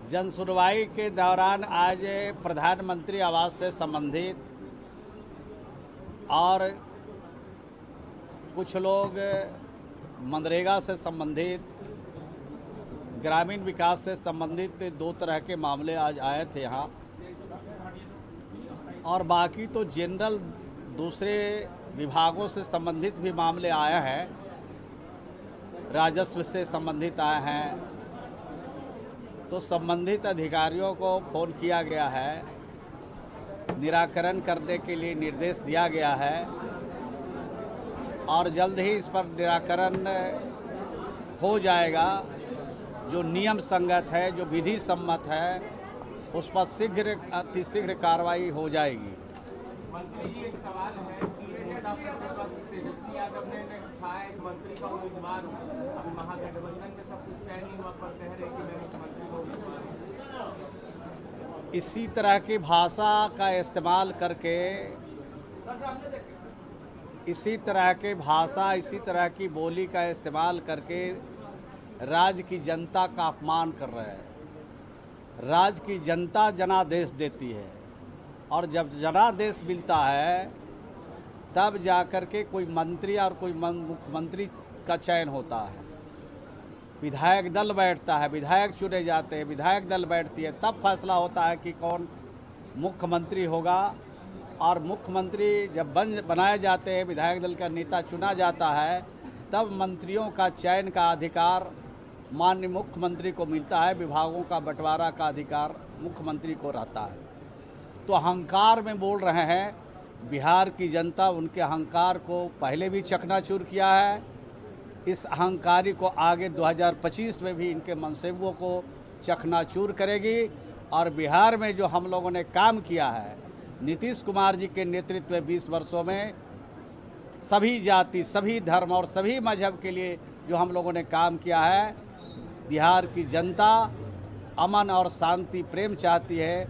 जन सुनवाई के दौरान आज प्रधानमंत्री आवास से संबंधित और कुछ लोग मनरेगा से संबंधित, ग्रामीण विकास से संबंधित दो तरह के मामले आज आए थे यहाँ, और बाकी तो जनरल दूसरे विभागों से संबंधित भी मामले आए हैं, राजस्व से संबंधित आए हैं। तो संबंधित अधिकारियों को फ़ोन किया गया है, निराकरण करने के लिए निर्देश दिया गया है और जल्द ही इस पर निराकरण हो जाएगा। जो नियम संगत है, जो विधि सम्मत है, उस पर अतिशीघ्र कार्रवाई हो जाएगी। मंत्री जी, एक सवाल है कि नेता प्रतिपक्ष तेजस्वी यादव ने कहा है कि मंत्री का उम्मीदवार हूं। अभी महागठबंधन में सब कुछ तय नहीं हुआ पर कह रहे कि मैं मुख्यमंत्री का उम्मीदवार हूं। इसी तरह की भाषा का इस्तेमाल करके, इसी तरह की बोली का इस्तेमाल करके राज्य की जनता का अपमान कर रहे हैं। राज्य की जनता जनादेश देती है और जब जनादेश मिलता है तब जाकर के कोई मंत्री और कोई मुख्यमंत्री का चयन होता है। विधायक दल बैठता है, विधायक चुने जाते हैं, विधायक दल बैठती है, तब फैसला होता है कि कौन मुख्यमंत्री होगा। और मुख्यमंत्री जब बनाए जाते हैं, विधायक दल का नेता चुना जाता है, तब मंत्रियों का चयन का अधिकार माननीय मुख्यमंत्री को मिलता है, विभागों का बंटवारा का अधिकार मुख्यमंत्री को रहता है। तो अहंकार में बोल रहे हैं। बिहार की जनता उनके अहंकार को पहले भी चकनाचूर किया है। इस अहंकारी को आगे 2025 में भी इनके मंसूबों को चकनाचूर करेगी। और बिहार में जो हम लोगों ने काम किया है, नीतीश कुमार जी के नेतृत्व में 20 वर्षों में सभी जाति, सभी धर्म और सभी मजहब के लिए जो हम लोगों ने काम किया है, बिहार की जनता अमन और शांति प्रेम चाहती है।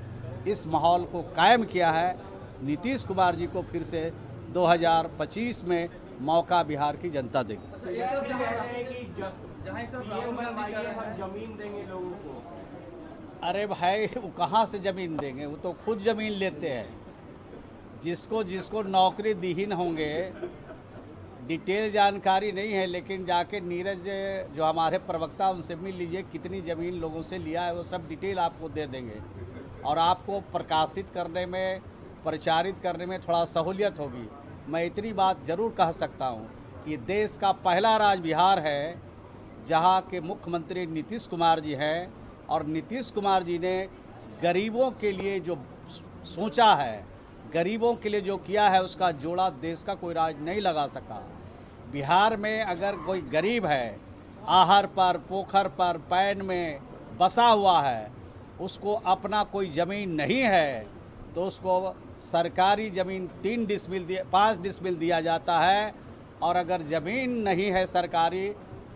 इस माहौल को कायम किया है। नीतीश कुमार जी को फिर से 2025 में मौका बिहार की जनता देगी। जमीन देंगे लोगों को। अरे भाई, वो कहाँ से ज़मीन देंगे? वो तो खुद ज़मीन लेते हैं। जिसको नौकरी दीहीन होंगे, डिटेल जानकारी नहीं है, लेकिन जाके नीरज जो हमारे प्रवक्ता, उनसे मिल लीजिए कितनी ज़मीन लोगों से लिया है, वो सब डिटेल आपको दे देंगे और आपको प्रकाशित करने में, प्रचारित करने में थोड़ा सहूलियत होगी। मैं इतनी बात ज़रूर कह सकता हूँ कि देश का पहला राज्य बिहार है जहाँ के मुख्यमंत्री नीतीश कुमार जी हैं, और नीतीश कुमार जी ने गरीबों के लिए जो सोचा है, गरीबों के लिए जो किया है, उसका जोड़ा देश का कोई राज नहीं लगा सका। बिहार में अगर कोई गरीब है, आहर पर, पोखर पर, पैन में बसा हुआ है, उसको अपना कोई ज़मीन नहीं है, तो उसको सरकारी ज़मीन 5 डिसमिल दिया जाता है। और अगर ज़मीन नहीं है सरकारी,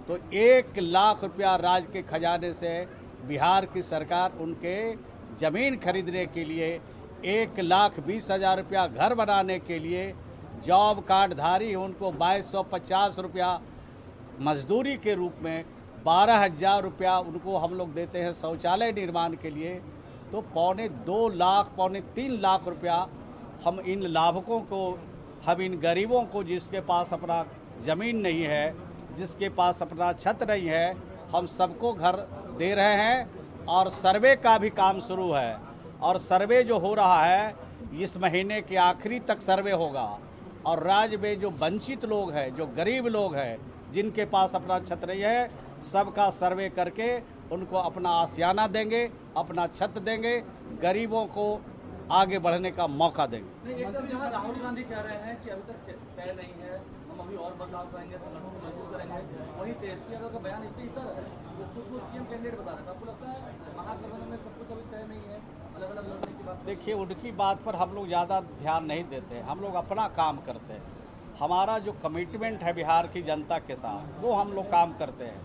तो 1 लाख रुपया राज्य के खजाने से बिहार की सरकार उनके ज़मीन खरीदने के लिए, 1,20,000 रुपया घर बनाने के लिए, जॉब कार्डधारी उनको 2250 रुपया मजदूरी के रूप में, 12,000 रुपया उनको हम लोग देते हैं शौचालय निर्माण के लिए। तो 2.25 लाख, 3 लाख रुपया हम इन लाभुकों को, हम इन गरीबों को, जिसके पास अपना ज़मीन नहीं है, जिसके पास अपना छत नहीं है, हम सबको घर दे रहे हैं। और सर्वे का भी काम शुरू है, और सर्वे जो हो रहा है, इस महीने के आखिरी तक सर्वे होगा। और राज्य में जो वंचित लोग हैं, जो गरीब लोग हैं, जिनके पास अपना छत नहीं है, सबका सर्वे करके उनको अपना आशियाना देंगे, अपना छत देंगे, गरीबों को आगे बढ़ने का मौका देंगे। जहाँ राहुल गांधी कह रहे हैं कि अभी तक तय नहीं है, हम अभी और बदलाव करेंगे, संगठन को मजबूत करेंगे, वहीं तेजस्वी यादव का बयान इससे इतर है, वो खुद को सीएम कैंडिडेट बता रहे हैं। आपको लगता है महागठबंधन में सब कुछ अभी तय नहीं है, अलग अलग लड़ने की बात? देखिए, उनकी बात पर हम लोग ज़्यादा ध्यान नहीं देते, हम लोग अपना काम करते हैं। हमारा जो कमिटमेंट है बिहार की जनता के साथ, वो हम लोग काम करते हैं।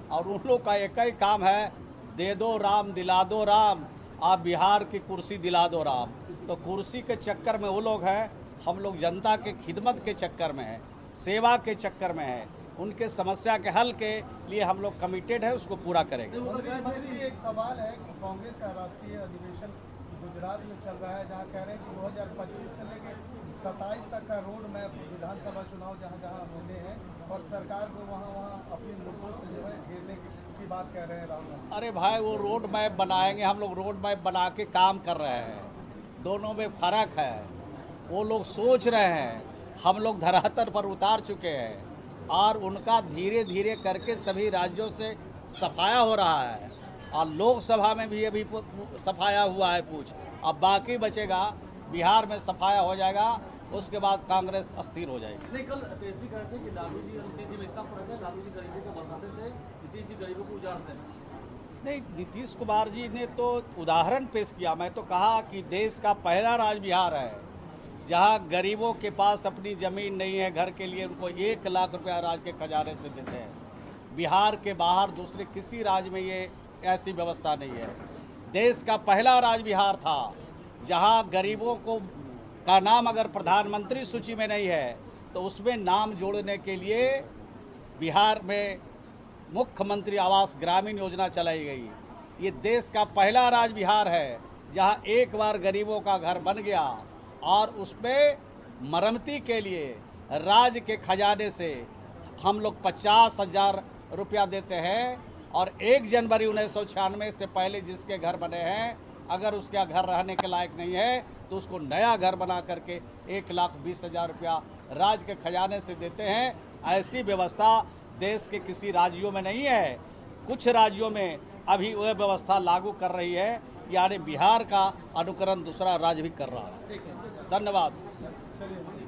और उन लोग का एक ही काम है, दे दो राम, दिला दो राम, आप बिहार की कुर्सी दिला दो राम। तो कुर्सी के चक्कर में वो लोग हैं, हम लोग जनता के खिदमत के चक्कर में हैं, सेवा के चक्कर में हैं। उनके समस्या के हल के लिए हम लोग कमिटेड है, उसको पूरा करेंगे। मंत्री जी, एक सवाल है कि कांग्रेस का राष्ट्रीय अधिवेशन गुजरात में चल रहा है, जहां कह रहे हैं कि 2025 से लेकर 27 तक का रोड मैप विधानसभा चुनाव जहां जहां होने हैं और सरकार को वहां अपने मुद्दों से जो है घेरने की बात कह रहे हैं राहुल गांधी। अरे भाई, वो रोड मैप बनाएंगे, हम लोग रोड मैप बना के काम कर रहे हैं, दोनों में फ़र्क है। वो लोग सोच रहे हैं, हम लोग धरातल पर उतार चुके हैं और उनका धीरे धीरे करके सभी राज्यों से सफाया हो रहा है और लोकसभा में भी अभी सफाया हुआ है कुछ, अब बाकी बचेगा। बिहार में सफाया हो जाएगा, उसके बाद कांग्रेस अस्थिर हो जाएगी। नहीं, कल पेश भी कर रहे थे कि लालू जी और नीतीश जी में इतना फर्क है, लालू जी गरीबों को बसाते थे, नीतीश जी गरीबों को उजाड़ते हैं। नहीं, नीतीश कुमार जी ने तो उदाहरण पेश किया। मैं तो कहा कि देश का पहला राज्य बिहार है जहां गरीबों के पास अपनी ज़मीन नहीं है, घर के लिए उनको 1 लाख रुपया राज्य के खजाने से देते हैं। बिहार के बाहर दूसरे किसी राज्य में ये ऐसी व्यवस्था नहीं है। देश का पहला राज्य बिहार था जहां गरीबों को का नाम अगर प्रधानमंत्री सूची में नहीं है तो उसमें नाम जोड़ने के लिए बिहार में मुख्यमंत्री आवास ग्रामीण योजना चलाई गई। ये देश का पहला राज्य बिहार है जहां एक बार गरीबों का घर बन गया और उसमें मरम्मती के लिए राज्य के खजाने से हम लोग 50,000 रुपया देते हैं और 1 जनवरी 1996 से पहले जिसके घर बने हैं, अगर उसका घर रहने के लायक नहीं है तो उसको नया घर बना करके 1,20,000 रुपया राज्य के खजाने से देते हैं। ऐसी व्यवस्था देश के किसी राज्यों में नहीं है। कुछ राज्यों में अभी वह व्यवस्था लागू कर रही है, यानी बिहार का अनुकरण दूसरा राज्य भी कर रहा है। धन्यवाद।